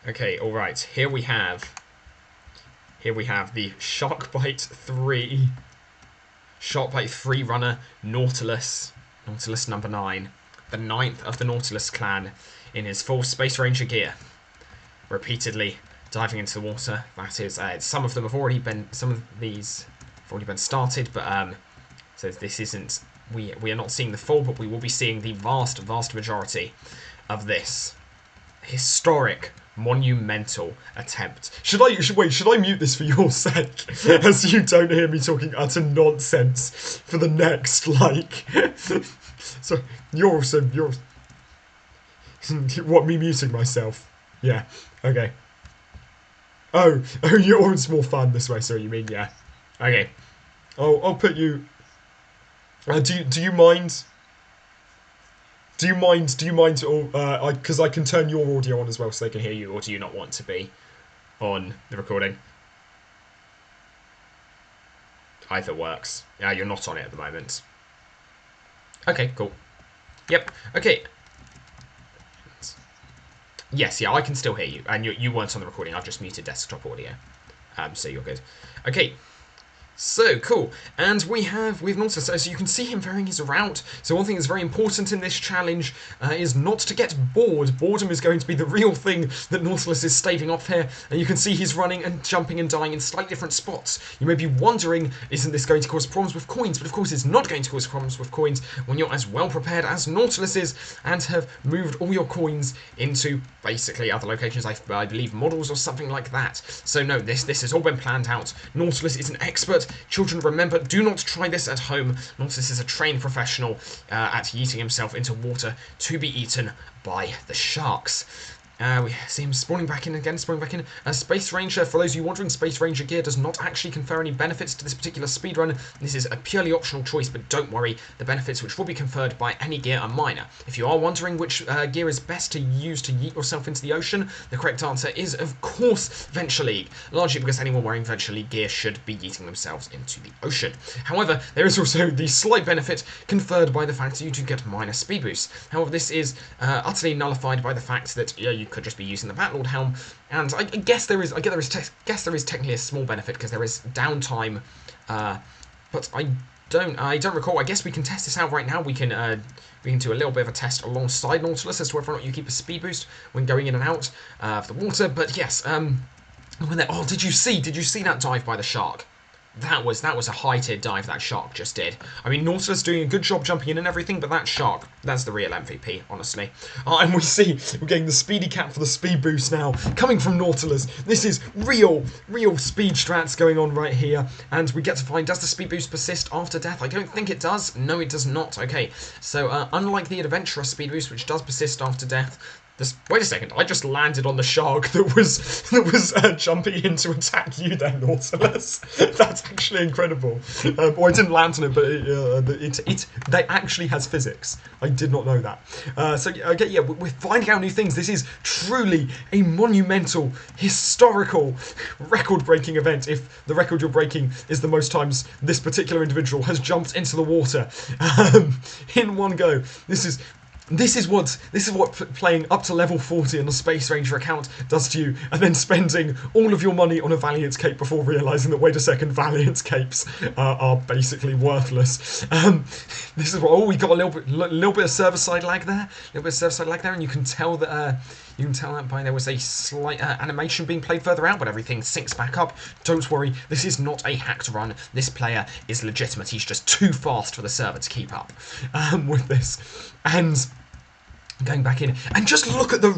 Okay, alright. Here we have the Sharkbite 3. Sharkbite 3 runner, Nautilus. Nautilus number 9. The 9th of the Nautilus clan in his full Space Ranger gear. Repeatedly diving into the water. That is, some of these have already been started, but so this isn't. We are not seeing the full, but we will be seeing the vast majority of this historic, monumental attempt. Should I mute this for your sake, as you don't hear me talking utter nonsense for the next So you're what, me muting myself? Yeah. Okay. Oh, it's more fun this way. So you mean, yeah? Okay. I'll put you. Do you mind? Do you mind? Because I can turn your audio on as well, so they can hear you. Or do you not want to be on the recording? Either works. Yeah, you're not on it at the moment. Okay, cool. Yep. Okay. Yes, yeah, I can still hear you, and you weren't on the recording. I've just muted desktop audio, so you're good. Okay. So, cool. And we have Nautilus, so you can see him varying his route. So one thing that's very important in this challenge is not to get bored. Boredom is going to be the real thing that Nautilus is staving off here. And you can see he's running and jumping and dying in slightly different spots. You may be wondering, isn't this going to cause problems with coins? But of course it's not going to cause problems with coins when you're as well prepared as Nautilus is and have moved all your coins into basically other locations, I believe models or something like that. So no, this has all been planned out. Nautilus is an expert. Children, remember, do not try this at home. Nautilus is a trained professional at yeeting himself into water to be eaten by the sharks. We see him spawning back in again, Space Ranger, for those of you wondering, Space Ranger gear does not actually confer any benefits to this particular speedrun. This is a purely optional choice, but don't worry, the benefits which will be conferred by any gear are minor. If you are wondering which gear is best to use to yeet yourself into the ocean, the correct answer is, of course, Venture League, largely because anyone wearing Venture League gear should be yeeting themselves into the ocean. However, there is also the slight benefit conferred by the fact that you do get minor speed boosts. However, this is utterly nullified by the fact that you could just be using the Batlord helm, and I guess there is technically a small benefit because there is downtime, but I don't recall. I guess we can test this out right now. We can do a little bit of a test alongside Nautilus as to whether or not you keep a speed boost when going in and out of the water. But yes, did you see that dive by the shark? That was a high-tier dive that shark just did. I mean, Nautilus doing a good job jumping in and everything, but that shark, that's the real MVP, honestly. And we see we're getting the speedy cap for the speed boost now, coming from Nautilus. This is real speed strats going on right here. And we get to find, does the speed boost persist after death? I don't think it does. No, it does not. Okay, so unlike the Adventurer speed boost, which does persist after death, wait a second, I just landed on the shark that was jumping in to attack you there, Nautilus. That's actually incredible. Or I didn't land on it, but they actually has physics. I did not know that. So, okay, yeah, we're finding out new things. This is truly a monumental, historical, record-breaking event, if the record you're breaking is the most times this particular individual has jumped into the water in one go. This is what playing up to level 40 on the Space Ranger account does to you, and then spending all of your money on a Valiant cape before realising that, wait a second, Valiant capes are basically worthless. This is what, we got a little bit of server side lag there, and you can tell that by there was a slight animation being played further out, but everything syncs back up. Don't worry, this is not a hacked run. This player is legitimate. He's just too fast for the server to keep up with this. And going back in, and just look at the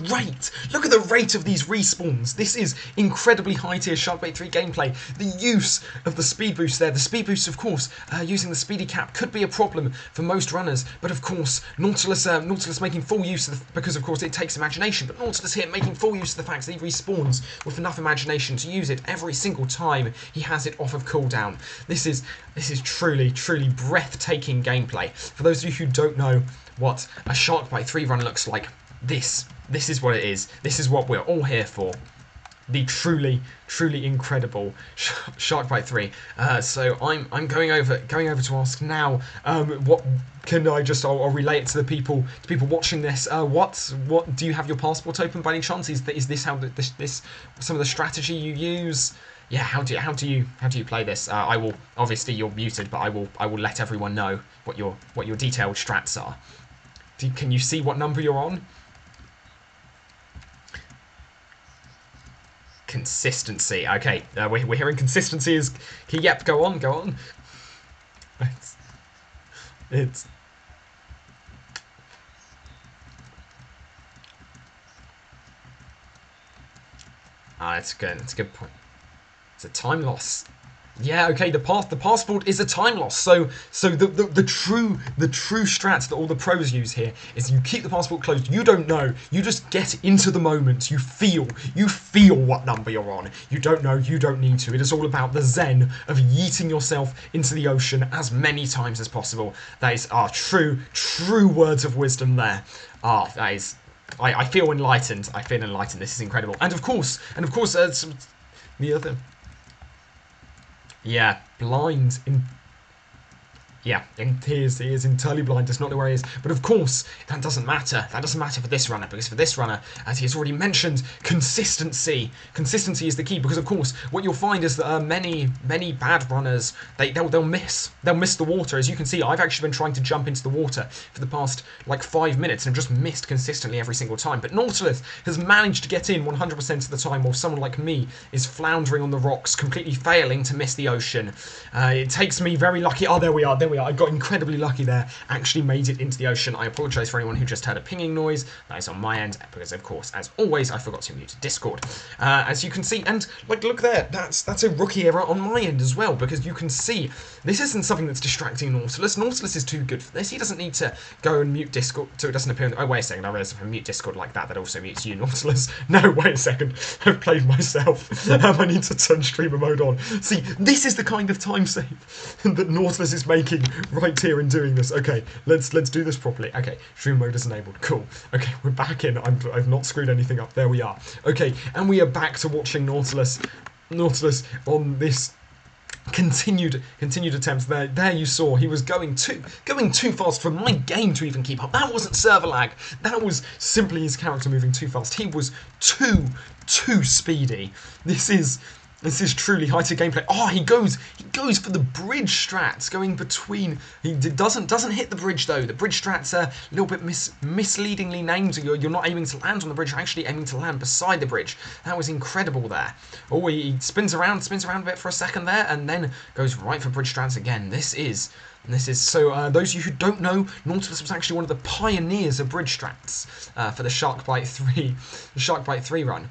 rate of these respawns. This is incredibly high tier Sharkbait 3 gameplay. The use of the speed boost there, the speed boost, of course, using the speedy cap could be a problem for most runners, but of course Nautilus making full use of because of course it takes imagination, but Nautilus here making full use of the fact that he respawns with enough imagination to use it every single time he has it off of cooldown. This is truly breathtaking gameplay. For those of you who don't know what a Sharkbite 3 run looks like, this is what it is. This is what we're all here for. the truly incredible Sharkbite 3. So I'm going over to ask now. What can I just? I'll relay it to the people watching this. What do you have your passport open by any chance? Is this how this some of the strategy you use? Yeah, how do you play this? I will, obviously you're muted, but I will let everyone know what your detailed strats are. Can you see what number you're on? Consistency. Okay, we're hearing consistency is key. Yep, go on. It's it's good. It's a good point. It's a time loss. Yeah, okay, the passport is a time loss. So the true strat that all the pros use here is you keep the passport closed. You don't know. You just get into the moment. You feel what number you're on. You don't know. You don't need to. It is all about the zen of yeeting yourself into the ocean as many times as possible. That is true words of wisdom there. That is. I feel enlightened. This is incredible. And of course, the other. Yeah, blind. He is entirely blind, does not know where he is. But of course, that doesn't matter. That doesn't matter for this runner, because for this runner, as he has already mentioned, consistency. Consistency is the key, because of course, what you'll find is that many bad runners, they'll miss the water. As you can see, I've actually been trying to jump into the water for the past like 5 minutes and just missed consistently every single time. But Nautilus has managed to get in 100% of the time, while someone like me is floundering on the rocks, completely failing to miss the ocean. It takes me very lucky. Oh, there we are. I got incredibly lucky there. Actually made it into the ocean. I apologise for anyone who just heard a pinging noise. That is on my end, because of course, as always, I forgot to mute Discord. As you can see, and like, look there, that's a rookie error on my end as well, because you can see this isn't something that's distracting Nautilus. Nautilus is too good for this. He doesn't need to go and mute Discord so it doesn't appear. Oh, wait a second. I realised if I mute Discord like that, that also mutes you, Nautilus. No, wait a second. I've played myself. I need to turn streamer mode on. See, this is the kind of time save that Nautilus is making right here in doing this. Okay, let's do this properly. Okay, stream mode is enabled. Cool. Okay, we're back in. I've not screwed anything up. There we are. Okay, and we are back to watching Nautilus on this continued attempts. There you saw he was going too fast for my game to even keep up. That wasn't server lag. That was simply his character moving too fast. He was too speedy. This is truly high-tier gameplay. Oh, he goes for the bridge strats, going between. He doesn't hit the bridge though. The bridge strats are a little bit misleadingly named. You're not aiming to land on the bridge. You're actually aiming to land beside the bridge. That was incredible there. Oh, he spins around a bit for a second there, and then goes right for bridge strats again. This is so. Those of you who don't know, Nautilus was actually one of the pioneers of bridge strats for the Sharkbite 3 run.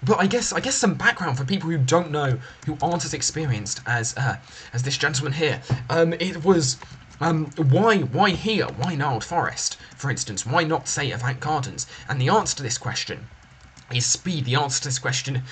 But I guess some background for people who don't know, who aren't as experienced as this gentleman here. It was why here? Why Gnarled Forest, for instance? Why not say Avant Gardens? And the answer to this question is speed. The answer to this question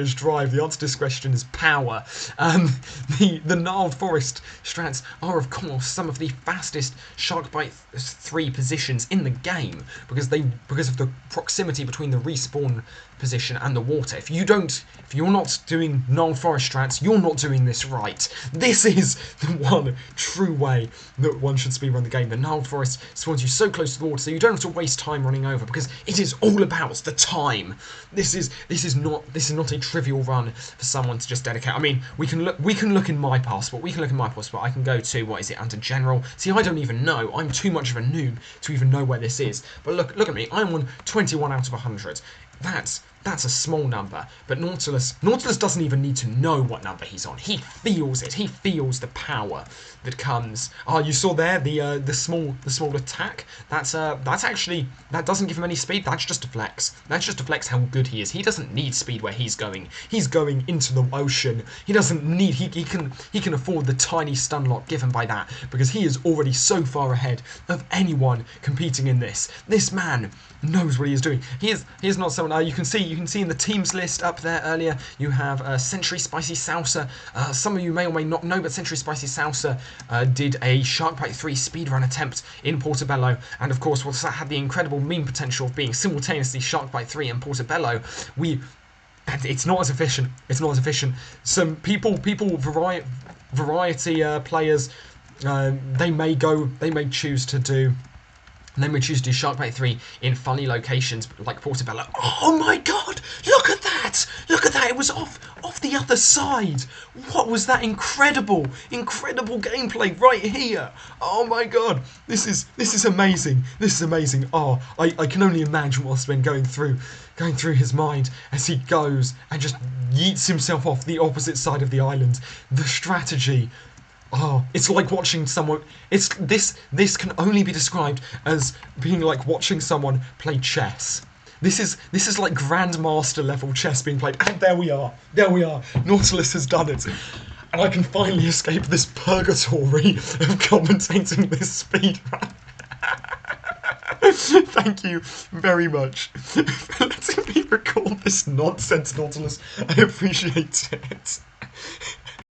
is drive. The answer to this question is power. The Gnarled Forest strats are, of course, some of the fastest Sharkbite 3 positions in the game because of the proximity between the respawn position and the water. If you're not doing Gnarled Forest strats, you're not doing this right. This is the one true way that one should speedrun the game. The Gnarled Forest spawns you so close to the water, so you don't have to waste time running over, because it is all about the time. This is not a trivial run for someone to just dedicate. I mean, we can look in my passport. I can go to, what is it, under general. See, I don't even know. I'm too much of a noob to even know where this is. But look at me. I'm on 21 out of 100. That's a small number, but Nautilus doesn't even need to know what number he's on. He feels it. He feels the power that comes. Oh, you saw there the small attack. That doesn't give him any speed. That's just a flex. That's just to flex how good he is. He doesn't need speed where he's going. He's going into the ocean. He doesn't need. He can afford the tiny stun lock given by that, because he is already so far ahead of anyone competing in this. This man knows what he is doing. He is not someone. You can see in the teams list up there earlier, you have Century Spicy Salsa. Some of you may or may not know, but Century Spicy Salsa did a Sharkbite 3 speedrun attempt in Portobello, and of course, whilst that had the incredible meme potential of being simultaneously Sharkbite 3 and Portobello, we and it's not as efficient. It's not as efficient. Some variety players, they may choose to do. They may choose to do Sharkbait 3 in funny locations like Portobello. Oh my god! Look at that! Look at that! It was off the other side! What was that incredible gameplay right here! Oh my god! This is amazing! This is amazing! Oh, I can only imagine what's been going through his mind as he goes and just yeets himself off the opposite side of the island. The strategy. Oh, it's like watching someone. This can only be described as being like watching someone play chess. This is like grandmaster level chess being played. And there we are. Nautilus has done it, and I can finally escape this purgatory of commentating this speedrun. Thank you very much for letting me record this nonsense, Nautilus. I appreciate it.